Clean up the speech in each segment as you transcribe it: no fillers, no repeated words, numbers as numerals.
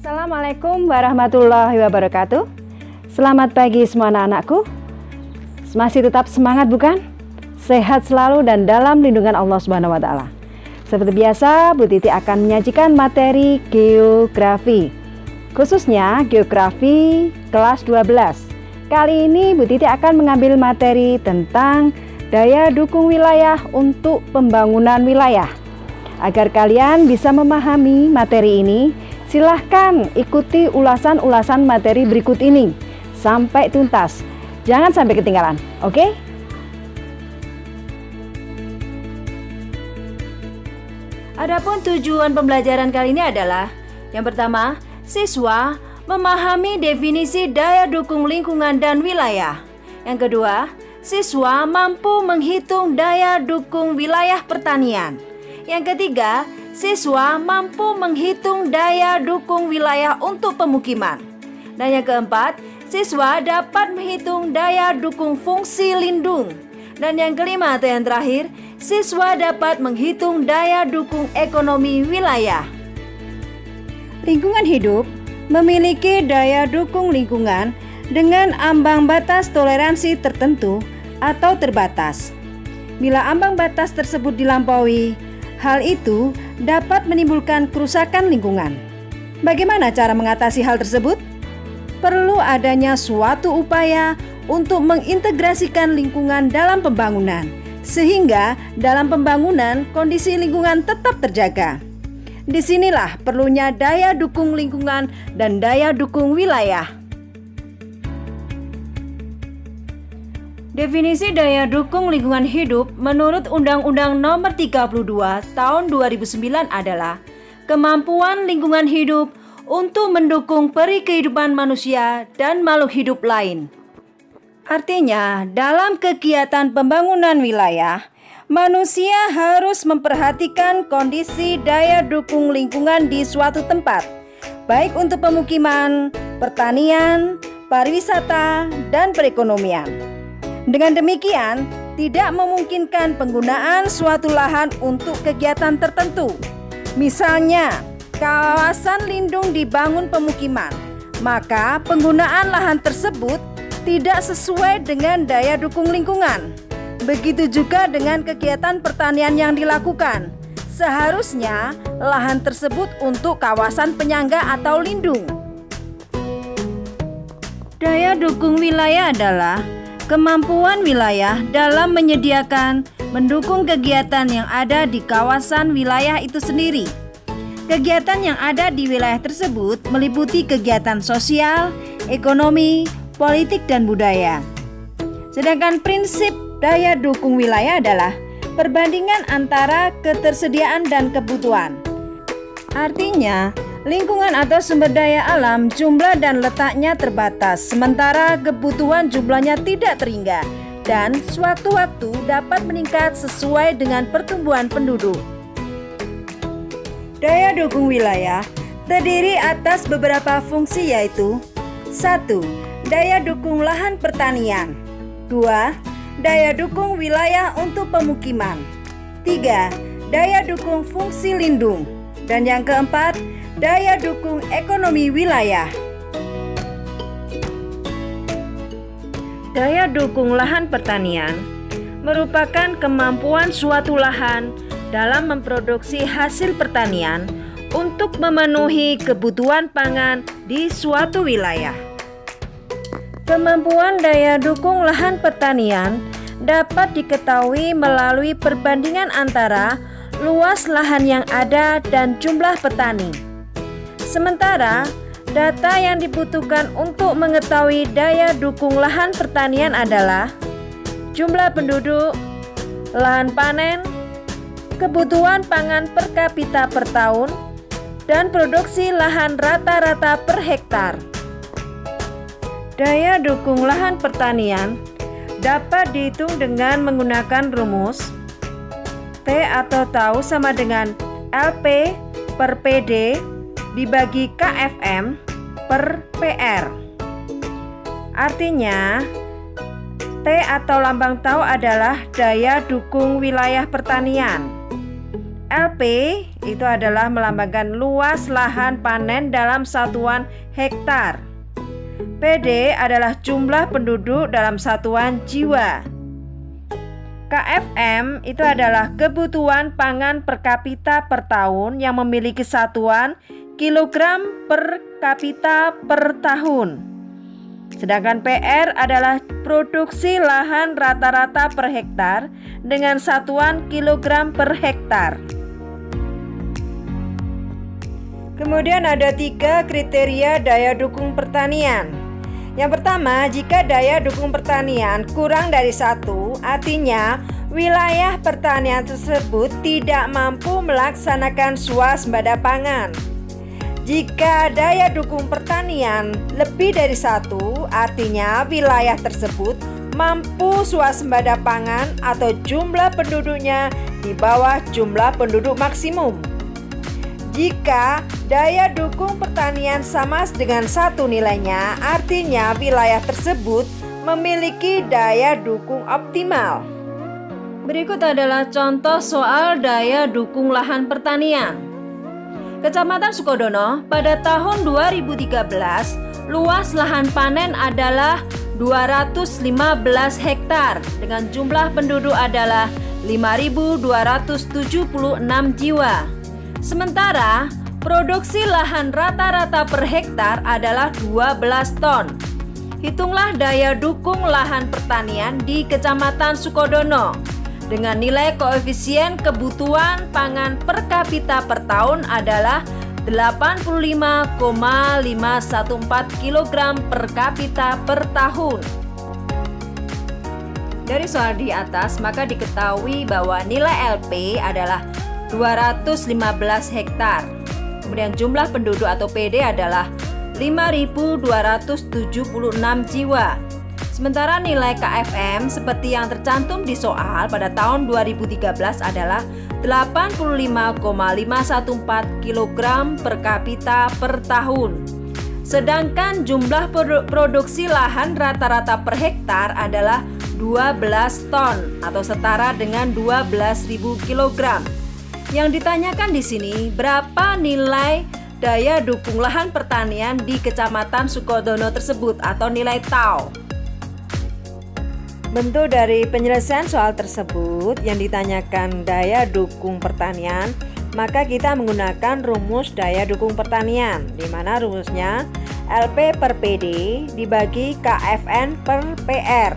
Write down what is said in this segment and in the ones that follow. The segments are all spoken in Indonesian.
Assalamualaikum warahmatullahi wabarakatuh. Selamat pagi semua anak-anakku. Masih tetap semangat bukan? Sehat selalu dan dalam lindungan Allah Subhanahu wa taala. Seperti biasa, Bu Titi akan menyajikan materi geografi. Khususnya geografi kelas 12. Kali ini Bu Titi akan mengambil materi tentang daya dukung wilayah untuk pembangunan wilayah. Agar kalian bisa memahami materi ini, silahkan ikuti ulasan-ulasan materi berikut ini sampai tuntas. Jangan sampai ketinggalan, oke? Adapun tujuan pembelajaran kali ini adalah yang pertama, siswa memahami definisi daya dukung lingkungan dan wilayah. Yang kedua, siswa mampu menghitung daya dukung wilayah pertanian. Yang ketiga, siswa mampu menghitung daya dukung wilayah untuk pemukiman. Dan yang keempat, siswa dapat menghitung daya dukung fungsi lindung. Dan yang kelima atau yang terakhir, siswa dapat menghitung daya dukung ekonomi wilayah. Lingkungan hidup memiliki daya dukung lingkungan dengan ambang batas toleransi tertentu atau terbatas. Bila ambang batas tersebut dilampaui, hal itu dapat menimbulkan kerusakan lingkungan. Bagaimana cara mengatasi hal tersebut? Perlu adanya suatu upaya untuk mengintegrasikan lingkungan dalam pembangunan, sehingga dalam pembangunan kondisi lingkungan tetap terjaga. Disinilah perlunya daya dukung lingkungan dan daya dukung wilayah. Definisi daya dukung lingkungan hidup menurut Undang-Undang Nomor 32 Tahun 2009 adalah kemampuan lingkungan hidup untuk mendukung peri kehidupan manusia dan makhluk hidup lain. Artinya, dalam kegiatan pembangunan wilayah, manusia harus memperhatikan kondisi daya dukung lingkungan di suatu tempat, baik untuk pemukiman, pertanian, pariwisata, dan perekonomian. Dengan demikian, tidak memungkinkan penggunaan suatu lahan untuk kegiatan tertentu. Misalnya, kawasan lindung dibangun pemukiman, maka penggunaan lahan tersebut tidak sesuai dengan daya dukung lingkungan. Begitu juga dengan kegiatan pertanian yang dilakukan. Seharusnya lahan tersebut untuk kawasan penyangga atau lindung. Daya dukung wilayah adalah kemampuan wilayah dalam menyediakan, mendukung kegiatan yang ada di kawasan wilayah itu sendiri. Kegiatan yang ada di wilayah tersebut meliputi kegiatan sosial, ekonomi, politik, dan budaya. Sedangkan prinsip daya dukung wilayah adalah perbandingan antara ketersediaan dan kebutuhan. Artinya, lingkungan atau sumber daya alam jumlah dan letaknya terbatas, sementara kebutuhan jumlahnya tidak terhingga dan sewaktu-waktu dapat meningkat sesuai dengan pertumbuhan penduduk. Daya dukung wilayah terdiri atas beberapa fungsi yaitu 1. Daya dukung lahan pertanian. 2. Daya dukung wilayah untuk pemukiman. 3. Daya dukung fungsi lindung. Dan yang keempat, daya dukung ekonomi wilayah. Daya dukung lahan pertanian merupakan kemampuan suatu lahan dalam memproduksi hasil pertanian untuk memenuhi kebutuhan pangan di suatu wilayah. Kemampuan daya dukung lahan pertanian dapat diketahui melalui perbandingan antara luas lahan yang ada dan jumlah petani. Sementara, data yang dibutuhkan untuk mengetahui daya dukung lahan pertanian adalah jumlah penduduk, lahan panen, kebutuhan pangan per kapita per tahun, dan produksi lahan rata-rata per hektar. Daya dukung lahan pertanian dapat dihitung dengan menggunakan rumus T atau tau sama dengan LP per PD dibagi KFM per PR. Artinya, T atau lambang tau adalah daya dukung wilayah pertanian. LP itu adalah melambangkan luas lahan panen dalam satuan hektar. PD adalah jumlah penduduk dalam satuan jiwa. KFM itu adalah kebutuhan pangan per kapita per tahun yang memiliki satuan kilogram per kapita per tahun. Sedangkan PR adalah produksi lahan rata-rata per hektar dengan satuan kilogram per hektar. Kemudian ada 3 kriteria daya dukung pertanian. Yang pertama, jika daya dukung pertanian kurang dari 1, artinya wilayah pertanian tersebut tidak mampu melaksanakan swasembada pangan. Jika daya dukung pertanian lebih dari 1, artinya wilayah tersebut mampu swasembada pangan atau jumlah penduduknya di bawah jumlah penduduk maksimum. Jika daya dukung pertanian sama dengan 1 nilainya, artinya wilayah tersebut memiliki daya dukung optimal. Berikut adalah contoh soal daya dukung lahan pertanian. Kecamatan Sukodono pada tahun 2013, luas lahan panen adalah 215 hektar dengan jumlah penduduk adalah 5.276 jiwa. Sementara produksi lahan rata-rata per hektar adalah 12 ton. Hitunglah daya dukung lahan pertanian di Kecamatan Sukodono dengan nilai koefisien kebutuhan pangan per kapita per tahun adalah 85,514 kg per kapita per tahun. Dari soal di atas maka diketahui bahwa nilai LP adalah 215 hektar. Kemudian jumlah penduduk atau PD adalah 5.276 jiwa. Sementara nilai KFM seperti yang tercantum di soal pada tahun 2013 adalah 85,514 kg per kapita per tahun. Sedangkan jumlah produksi lahan rata-rata per hektar adalah 12 ton atau setara dengan 12.000 kg. Yang ditanyakan di sini, berapa nilai daya dukung lahan pertanian di Kecamatan Sukodono tersebut atau nilai TAU? Bentuk dari penyelesaian soal tersebut yang ditanyakan daya dukung pertanian, maka kita menggunakan rumus daya dukung pertanian, di mana rumusnya LP per PD dibagi KFN per PR.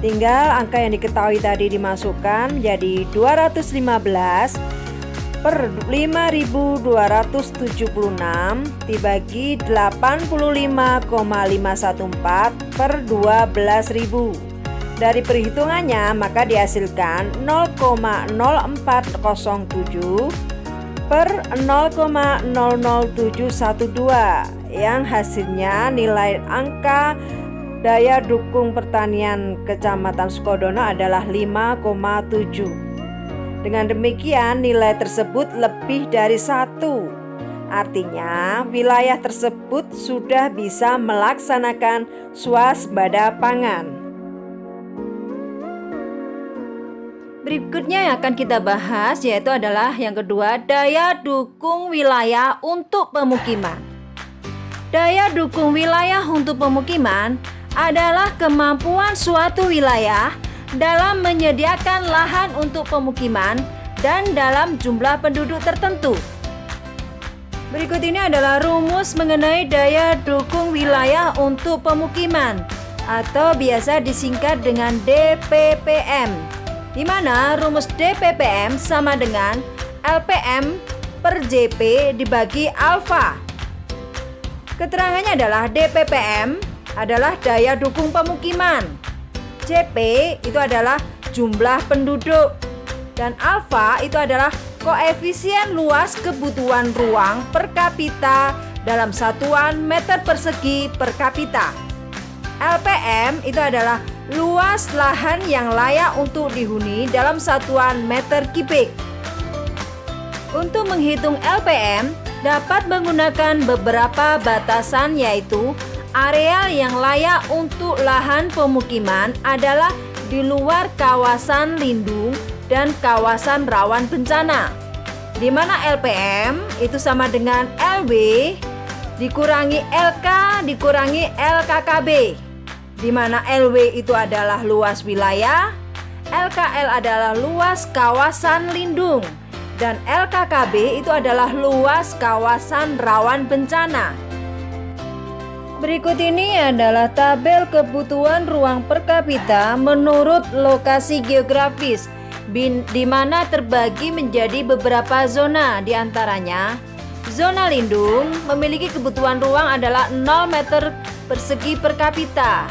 Tinggal angka yang diketahui tadi dimasukkan menjadi 215 per 5.276 dibagi 85,514 per 12.000. Dari perhitungannya maka dihasilkan 0,0407 per 0,00712 yang hasilnya nilai angka daya dukung pertanian Kecamatan Sukodono adalah 5,7. Dengan demikian nilai tersebut lebih dari 1. Artinya wilayah tersebut sudah bisa melaksanakan swasembada pangan. Berikutnya yang akan kita bahas yaitu adalah yang kedua, daya dukung wilayah untuk pemukiman. Daya dukung wilayah untuk pemukiman adalah kemampuan suatu wilayah dalam menyediakan lahan untuk pemukiman dan dalam jumlah penduduk tertentu. Berikut ini adalah rumus mengenai daya dukung wilayah untuk pemukiman atau biasa disingkat dengan DPPM, di mana rumus DPPM sama dengan LPM per JP dibagi alfa. Keterangannya adalah DPPM adalah daya dukung pemukiman, JP itu adalah jumlah penduduk, dan alfa itu adalah koefisien luas kebutuhan ruang per kapita dalam satuan meter persegi per kapita. LPM itu adalah luas lahan yang layak untuk dihuni dalam satuan meter kubik. Untuk menghitung LPM dapat menggunakan beberapa batasan, yaitu areal yang layak untuk lahan pemukiman adalah di luar kawasan lindung dan kawasan rawan bencana. di mana LPM itu sama dengan LW dikurangi LK dikurangi LKKB, di mana LW itu adalah luas wilayah, LKL adalah luas kawasan lindung, dan LKKB itu adalah luas kawasan rawan bencana. Berikut ini adalah tabel kebutuhan ruang per kapita menurut lokasi geografis, di mana terbagi menjadi beberapa zona. Di antaranya, zona lindung memiliki kebutuhan ruang adalah 0 meter persegi per kapita.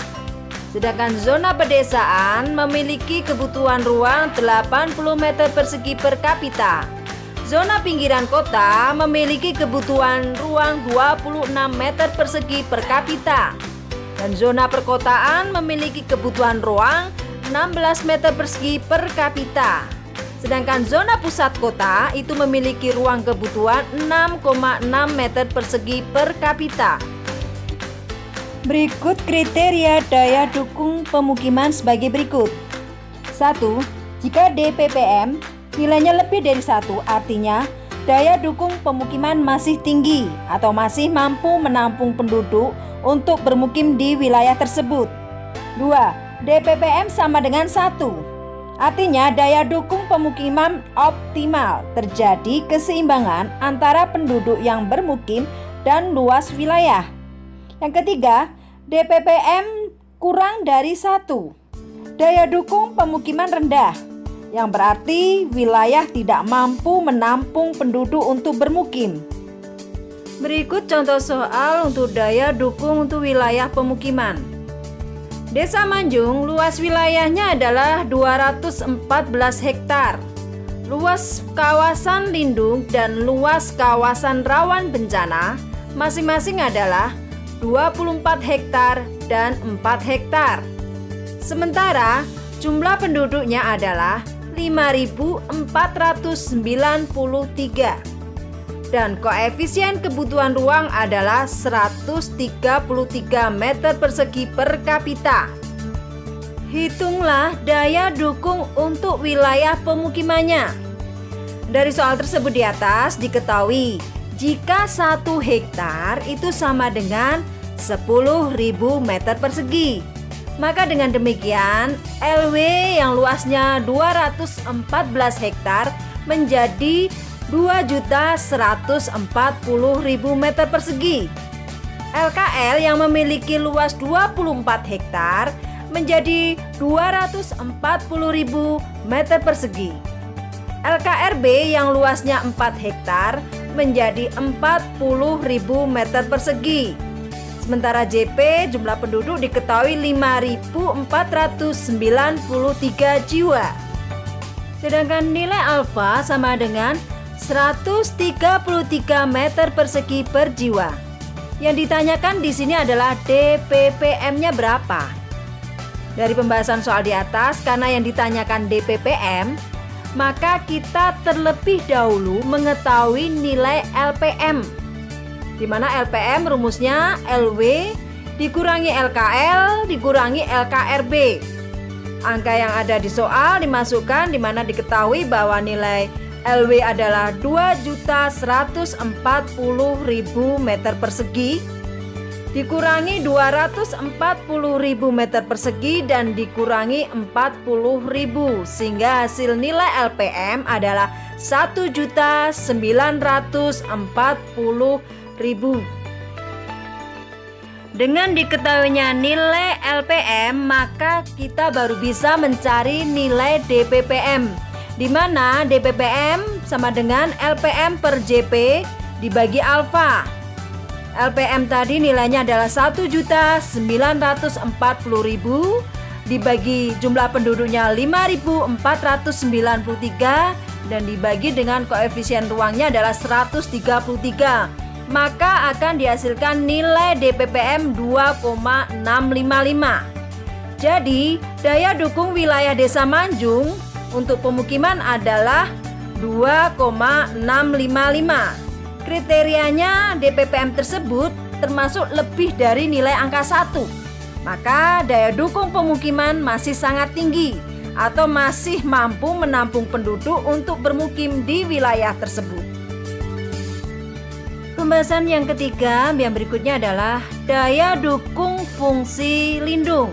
Sedangkan zona pedesaan memiliki kebutuhan ruang 80 meter persegi per kapita. Zona pinggiran kota memiliki kebutuhan ruang 26 meter persegi per kapita. Dan zona perkotaan memiliki kebutuhan ruang 16 meter persegi per kapita. Sedangkan zona pusat kota itu memiliki ruang kebutuhan 6,6 meter persegi per kapita. Berikut kriteria daya dukung pemukiman sebagai berikut. 1. Jika DPPM nilainya lebih dari 1, artinya daya dukung pemukiman masih tinggi atau masih mampu menampung penduduk untuk bermukim di wilayah tersebut. 2. DPPM sama dengan 1, artinya daya dukung pemukiman optimal, terjadi keseimbangan antara penduduk yang bermukim dan luas wilayah. Yang ketiga, DPPM kurang dari 1, daya dukung pemukiman rendah, yang berarti wilayah tidak mampu menampung penduduk untuk bermukim. Berikut contoh soal untuk daya dukung untuk wilayah pemukiman. Desa Manjung luas wilayahnya adalah 214 hektar. Luas kawasan lindung dan luas kawasan rawan bencana masing-masing adalah 24 hektar dan 4 hektar. Sementara jumlah penduduknya adalah 5.493 dan koefisien kebutuhan ruang adalah 133 meter persegi per kapita. Hitunglah daya dukung untuk wilayah pemukimannya. Dari soal tersebut di atas diketahui jika 1 hektar itu sama dengan 10.000 meter persegi. Maka dengan demikian LW yang luasnya 214 hektar menjadi 2.140.000 meter persegi. LKL yang memiliki luas 24 hektar menjadi 240.000 meter persegi. LKRB yang luasnya 4 hektar menjadi 40.000 meter persegi. Sementara JP jumlah penduduk diketahui 5.493 jiwa. Sedangkan nilai alfa sama dengan 133 meter persegi per jiwa. Yang ditanyakan di sini adalah DPPM-nya berapa. Dari pembahasan soal di atas, karena yang ditanyakan DPPM, maka kita terlebih dahulu mengetahui nilai LPM. Di mana LPM rumusnya LW dikurangi LKL dikurangi LKRB. Angka yang ada di soal dimasukkan di mana diketahui bahwa nilai LW adalah 2.140.000 meter persegi dikurangi 240.000 meter persegi dan dikurangi 40.000, sehingga hasil nilai LPM adalah 1.940.000. Dengan diketahuinya nilai LPM, maka kita baru bisa mencari nilai DPPM, di mana DPPM sama dengan LPM per JP dibagi alfa. LPM tadi nilainya adalah 1.940.000 dibagi jumlah penduduknya 5.493 dan dibagi dengan koefisien ruangnya adalah 133. Maka akan dihasilkan nilai DPPM 2,655. Jadi, daya dukung wilayah Desa Manjung untuk pemukiman adalah 2,655. Kriterianya DPPM tersebut termasuk lebih dari nilai angka 1. Maka daya dukung pemukiman masih sangat tinggi atau masih mampu menampung penduduk untuk bermukim di wilayah tersebut. Pembahasan yang ketiga yang berikutnya adalah daya dukung fungsi lindung.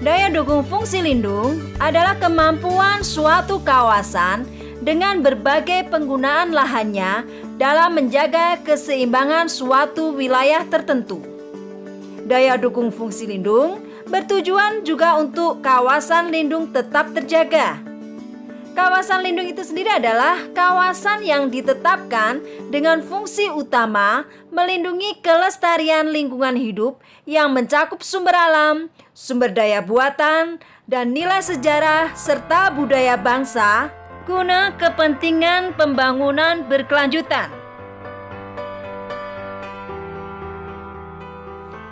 Daya dukung fungsi lindung adalah kemampuan suatu kawasan dengan berbagai penggunaan lahannya dalam menjaga keseimbangan suatu wilayah tertentu. Daya dukung fungsi lindung bertujuan juga untuk kawasan lindung tetap terjaga. Kawasan lindung itu sendiri adalah kawasan yang ditetapkan dengan fungsi utama melindungi kelestarian lingkungan hidup yang mencakup sumber alam, sumber daya buatan, dan nilai sejarah serta budaya bangsa guna kepentingan pembangunan berkelanjutan.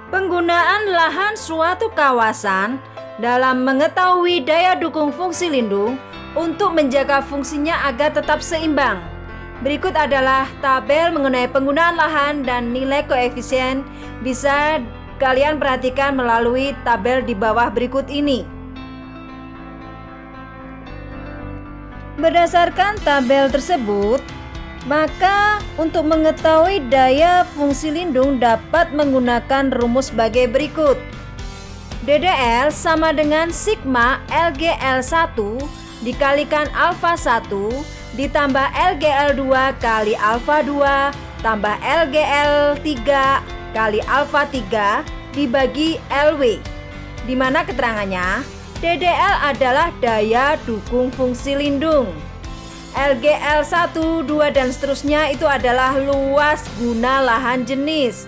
Penggunaan lahan suatu kawasan dalam mengetahui daya dukung fungsi lindung untuk menjaga fungsinya agar tetap seimbang. Berikut adalah tabel mengenai penggunaan lahan dan nilai koefisien. Bisa kalian perhatikan melalui tabel di bawah berikut ini. Berdasarkan tabel tersebut, maka untuk mengetahui daya fungsi lindung dapat menggunakan rumus sebagai berikut. DDL sama dengan sigma LGL1 dikalikan alfa 1 ditambah LGL2 kali alfa 2 tambah LGL3 kali alfa 3 dibagi LW, di mana keterangannya DDL adalah daya dukung fungsi lindung. LGL 1, 2, dan seterusnya itu adalah luas guna lahan jenis.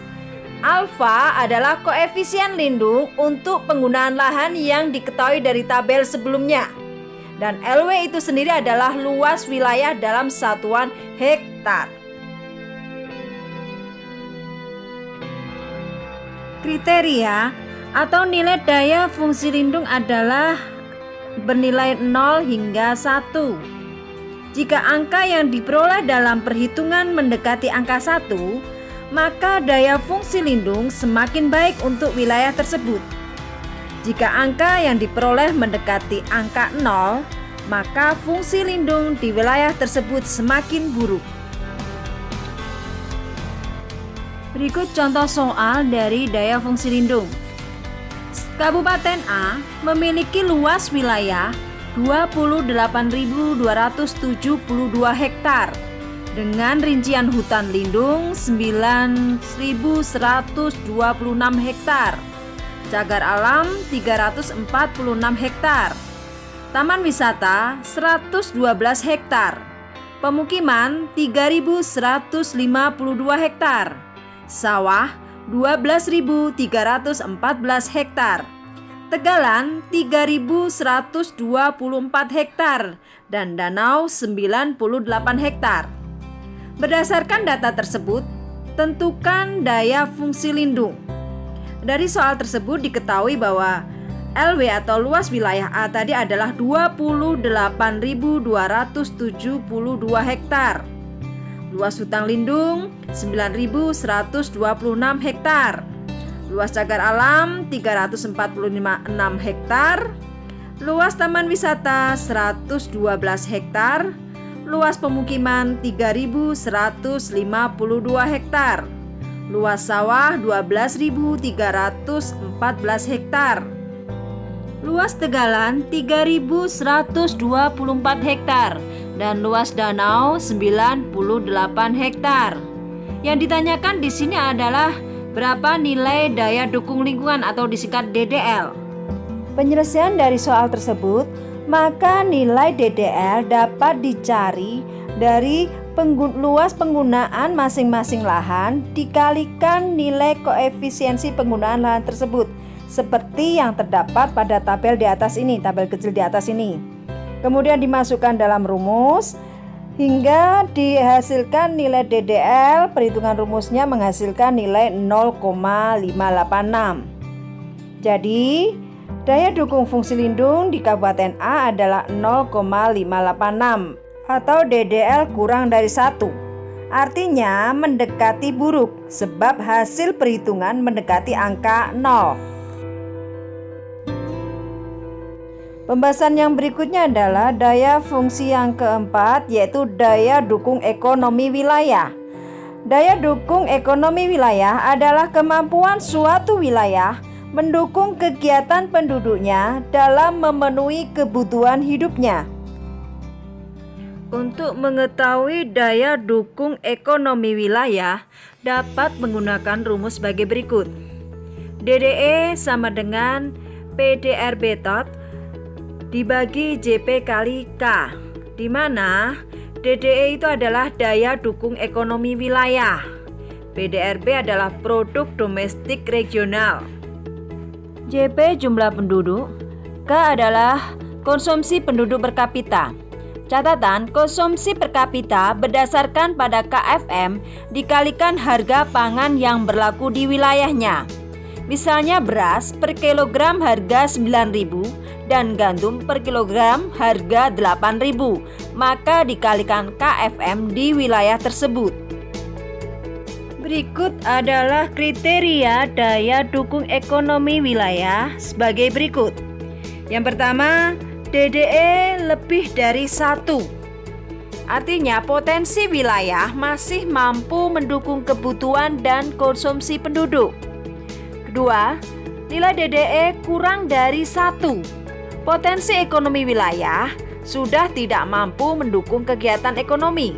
Alfa adalah koefisien lindung untuk penggunaan lahan yang diketahui dari tabel sebelumnya. Dan LW itu sendiri adalah luas wilayah dalam satuan hektar. Kriteria atau nilai daya fungsi lindung adalah bernilai 0 hingga 1. Jika angka yang diperoleh dalam perhitungan mendekati angka 1, maka daya fungsi lindung semakin baik untuk wilayah tersebut. Jika angka yang diperoleh mendekati angka 0, maka fungsi lindung di wilayah tersebut semakin buruk. Berikut contoh soal dari daya fungsi lindung. Kabupaten A memiliki luas wilayah 28.272 hektar dengan rincian hutan lindung 9.126 hektar, cagar alam 346 hektar, taman wisata 112 hektar, pemukiman 3.152 hektar, sawah 12.314 hektar, tegalan 3.124 hektar, dan danau 98 hektar. Berdasarkan data tersebut, tentukan daya fungsi lindung. Dari soal tersebut diketahui bahwa LW atau luas wilayah A tadi adalah 28.272 hektar. Luas hutan lindung 9.126 hektar. Luas cagar alam 346 hektar, luas taman wisata 112 hektar, luas pemukiman 3.152 hektar, luas sawah 12.314 hektar, luas tegalan 3.124 hektar, dan luas danau 98 hektar. Yang ditanyakan di sini adalah berapa nilai daya dukung lingkungan atau disingkat DDL. Penyelesaian dari soal tersebut, maka nilai DDL dapat dicari dari luas penggunaan masing-masing lahan dikalikan nilai koefisiensi penggunaan lahan tersebut, seperti yang terdapat pada tabel di atas ini, tabel kecil di atas ini. Kemudian dimasukkan dalam rumus hingga dihasilkan nilai DDL. Perhitungan rumusnya menghasilkan nilai 0,586. Jadi daya dukung fungsi lindung di Kabupaten A adalah 0,586 atau DDL kurang dari 1. Artinya mendekati buruk sebab hasil perhitungan mendekati angka 0. Pembahasan yang berikutnya adalah daya fungsi yang keempat, yaitu daya dukung ekonomi wilayah. Daya dukung ekonomi wilayah adalah kemampuan suatu wilayah mendukung kegiatan penduduknya dalam memenuhi kebutuhan hidupnya. Untuk mengetahui daya dukung ekonomi wilayah, dapat menggunakan rumus sebagai berikut. DDE sama dengan PDRB tot dibagi JP kali K, di mana DDE itu adalah daya dukung ekonomi wilayah. PDRB adalah produk domestik regional. JP jumlah penduduk, K adalah konsumsi penduduk per kapita. Catatan, konsumsi per kapita berdasarkan pada KFM dikalikan harga pangan yang berlaku di wilayahnya. Misalnya beras per kilogram harga 9.000 dan gandum per kilogram harga 8.000, maka dikalikan KFM di wilayah tersebut. Berikut adalah kriteria daya dukung ekonomi wilayah sebagai berikut. Yang pertama, DDE lebih dari 1. Artinya potensi wilayah masih mampu mendukung kebutuhan dan konsumsi penduduk. Kedua, nilai DDE kurang dari 1. Potensi ekonomi wilayah sudah tidak mampu mendukung kegiatan ekonomi.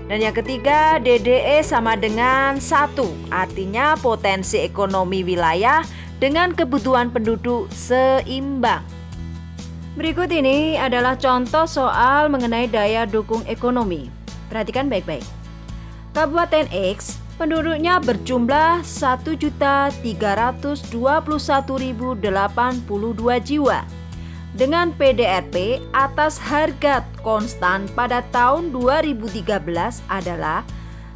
Dan yang ketiga, DDE sama dengan 1, artinya potensi ekonomi wilayah dengan kebutuhan penduduk seimbang. Berikut ini adalah contoh soal mengenai daya dukung ekonomi. Perhatikan baik-baik. Kabupaten X, penduduknya berjumlah 1.321.082 jiwa. Dengan PDRP atas harga konstan pada tahun 2013 adalah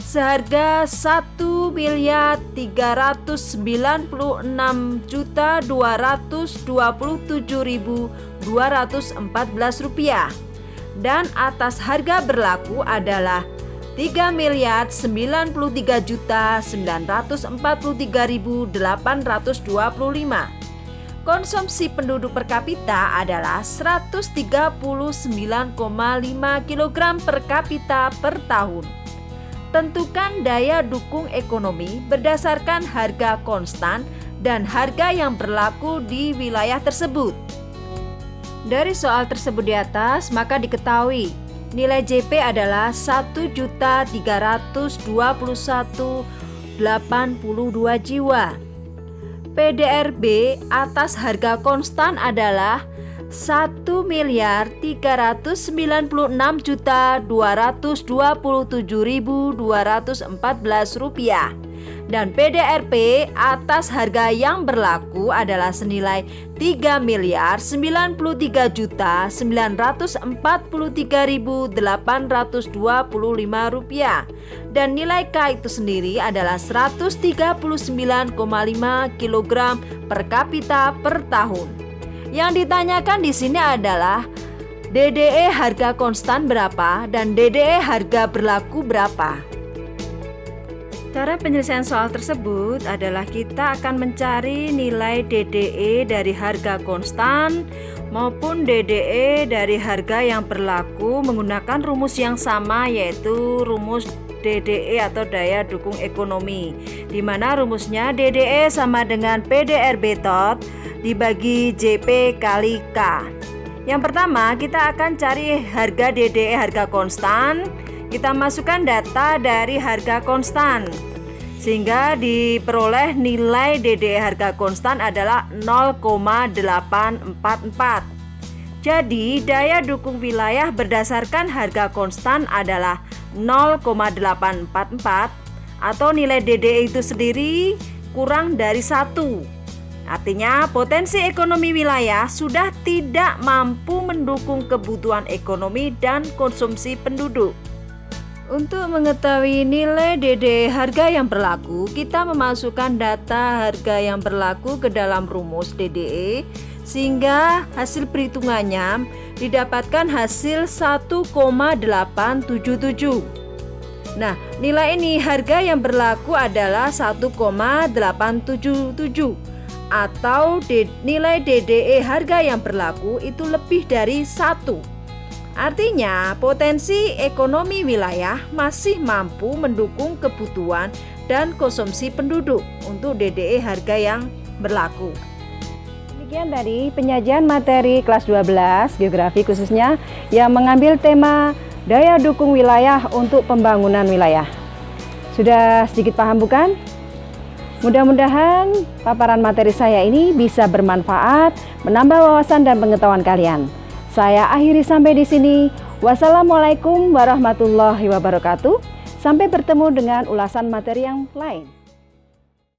seharga 1.396.227.214 rupiah dan atas harga berlaku adalah 3.943.943.825. Konsumsi penduduk per kapita adalah 139,5 kg per kapita per tahun. Tentukan daya dukung ekonomi berdasarkan harga konstan dan harga yang berlaku di wilayah tersebut. Dari soal tersebut di atas, maka diketahui nilai JP adalah 1.321.082 jiwa. PDRB atas harga konstan adalah 1.396.227.214 rupiah dan PDRP atas harga yang berlaku adalah senilai 3.943.943.825 rupiah dan nilai K itu sendiri adalah 139,5 kg per kapita per tahun. Yang ditanyakan di sini adalah DDE harga konstan berapa dan DDE harga berlaku berapa. Cara penyelesaian soal tersebut adalah kita akan mencari nilai DDE dari harga konstan maupun DDE dari harga yang berlaku menggunakan rumus yang sama, yaitu rumus DDE atau daya dukung ekonomi, di mana rumusnya DDE sama dengan PDRB tot dibagi JP kali K. Yang pertama, kita akan cari harga DDE harga konstan. Kita masukkan data dari harga konstan sehingga diperoleh nilai DDE harga konstan adalah 0,844. Jadi daya dukung wilayah berdasarkan harga konstan adalah 0,844 atau nilai DDE itu sendiri kurang dari 1. Artinya potensi ekonomi wilayah sudah tidak mampu mendukung kebutuhan ekonomi dan konsumsi penduduk. Untuk mengetahui nilai DDE harga yang berlaku, kita memasukkan data harga yang berlaku ke dalam rumus DDE sehingga hasil perhitungannya didapatkan hasil 1,877. Nah, nilai ini harga yang berlaku adalah 1,877. atau nilai DDE harga yang berlaku itu lebih dari 1. Artinya potensi ekonomi wilayah masih mampu mendukung kebutuhan dan konsumsi penduduk untuk DDE harga yang berlaku. Demikian tadi penyajian materi kelas 12 geografi khususnya yang mengambil tema daya dukung wilayah untuk pembangunan wilayah. Sudah sedikit paham bukan? Mudah-mudahan paparan materi saya ini bisa bermanfaat, menambah wawasan dan pengetahuan kalian. Saya akhiri sampai di sini. Wassalamualaikum warahmatullahi wabarakatuh. Sampai bertemu dengan ulasan materi yang lain.